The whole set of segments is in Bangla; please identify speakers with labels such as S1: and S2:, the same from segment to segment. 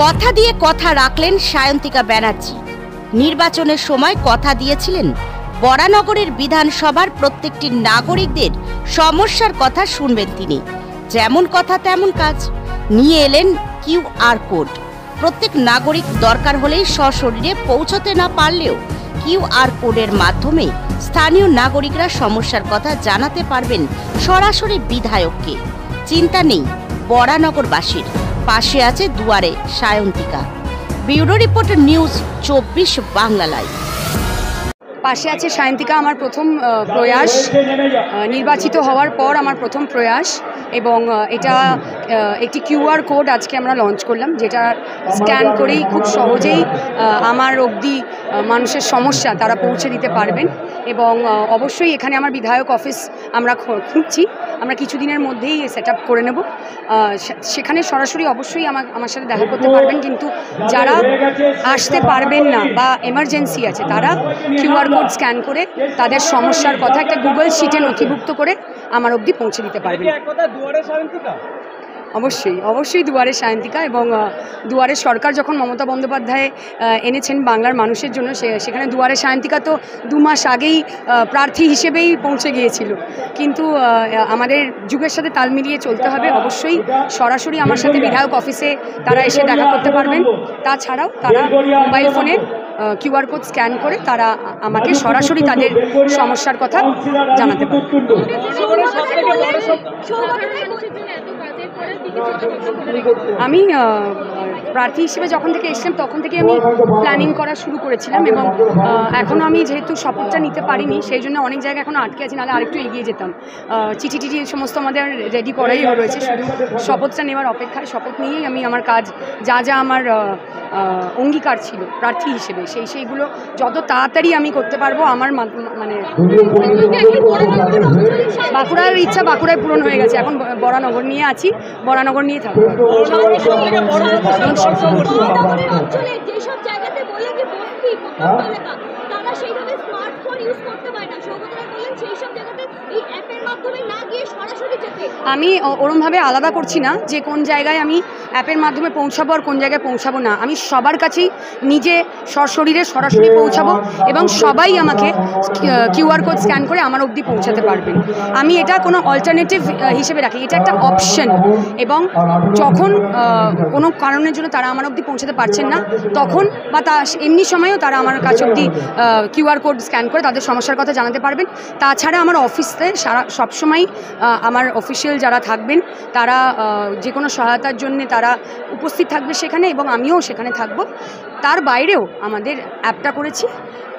S1: কথা দিয়ে কথা রাখলেন সায়ন্তিকা ব্যানার্জি। নির্বাচনের সময় কথা দিয়েছিলেন বরানগরের বিধানসভার প্রত্যেকটি নাগরিকদের সমস্যার কথা শুনবেন তিনি। যেমন কথা তেমন কাজ। নিয়ে এলেন QR কোড। প্রত্যেক নাগরিক দরকার হলেই সশরীরে পৌঁছতে না পারলেও QR কোডের মাধ্যমে স্থানীয় নাগরিকরা সমস্যার কথা জানাতে পারবেন সরাসরি বিধায়ককে। চিন্তা নেই বরানগরবাসীর, পাশে আছে দুয়ারে Sayantika. Bureau report, news 24 Bangla live.
S2: পাশে আছে সায়ন্তিকা, আমার প্রথম প্রয়াস, নির্বাচিত হওয়ার পর আমার প্রথম প্রয়াস। এবং এটা একটি QR কোড আজকে আমরা লঞ্চ করলাম, যেটা স্ক্যান করেই খুব সহজেই আমার অবধি মানুষের সমস্যা তারা পৌঁছে দিতে পারবেন। এবং অবশ্যই এখানে আমার বিধায়ক অফিস আমরা খুঁজছি, আমরা কিছুদিনের মধ্যেই সেট আপ করে নেব। সেখানে সরাসরি অবশ্যই আমার সাথে দেখা করতে পারবেন, কিন্তু যারা আসতে পারবেন না বা এমার্জেন্সি আছে তারা QR কোড স্ক্যান করে তাদের সমস্যার কথা একটা গুগল শিটে নথিভুক্ত করে আমার অবধি পৌঁছে দিতে পারবেন। অবশ্যই দুয়ারে সায়ন্তিকা। এবং দুয়ারে সরকার যখন মমতা বন্দ্যোপাধ্যায় এনেছেন বাংলার মানুষের জন্য, সেখানে দুয়ারে সায়ন্তিকা তো 2 মাস আগেই প্রার্থী হিসেবেই পৌঁছে গিয়েছিল। কিন্তু আমাদের যুগের সাথে তাল মিলিয়ে চলতে হবে। অবশ্যই সরাসরি আমার সাথে বিধায়ক অফিসে তারা এসে দেখা করতে পারবেন। তাছাড়াও তারা মোবাইল ফোনে QR কোড স্ক্যান করে তারা আমাকে সরাসরি তাদের সমস্যার কথা জানাতে পারবে। আমি প্রার্থী হিসেবে যখন থেকে এসেছিলাম তখন থেকে আমি প্ল্যানিং করা শুরু করেছিলাম। এবং এখনও আমি যেহেতু শপথটা নিতে পারিনি, সেই জন্য অনেক জায়গায় এখনও আটকে আছি, নাহলে আরেকটু এগিয়ে যেতাম। চিঠি সমস্ত আমাদের রেডি করাই রয়েছে, শুধু শপথটা নেওয়ার অপেক্ষায়। শপথ নিয়েই আমি আমার কাজ, যা আমার অঙ্গীকার ছিল প্রার্থী হিসেবে, সেইগুলো যত তাড়াতাড়ি আমি করতে পারবো। আমার মানে বাঁকুড়ার ইচ্ছা বাঁকুড়ায় পূরণ হয়ে গেছে, এখন বরানগর নিয়ে আছি, বরানগর নিয়ে থাকবো। আমি ওরমভাবে আলাদা করছি না যে কোন জায়গায় আমি অ্যাপের মাধ্যমে পৌঁছাবো আর কোন জায়গায় পৌঁছাবো না। আমি সবার কাছেই নিজে সশরীরে সরাসরি পৌঁছাবো এবং সবাই আমাকে QR কোড স্ক্যান করে আমার অবধি পৌঁছাতে পারবেন। আমি এটা কোনো অল্টারনেটিভ হিসেবে রাখি, এটা একটা অপশন। এবং যখন কোনো কারণের জন্য তারা আমার অবধি পৌঁছাতে পারছেন না, তখন বা এমনি সময়েও তারা আমার কাছে অবধি QR কোড স্ক্যান করে তাদের সমস্যার কথা জানাতে পারবেন। তাছাড়া আমার অফিসে সবসময় আমার অফিসিয়াল যারা থাকবেন তারা যে কোনো সহায়তার জন্য তারা উপস্থিত থাকবে সেখানে, এবং আমিও সেখানে থাকব। তার বাইরেও আমাদের অ্যাপটা করেছি।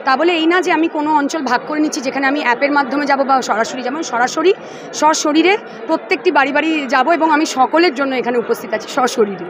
S2: তা বলে এই না যে আমি কোনো অঞ্চল ভাগ করে নিচ্ছি যেখানে আমি অ্যাপের মাধ্যমে যাব বা সরাসরি যাব। সরাসরি সশরীরে প্রত্যেকটি বাড়ি যাব এবং আমি সকলের জন্য এখানে উপস্থিত আছি সশরীরে।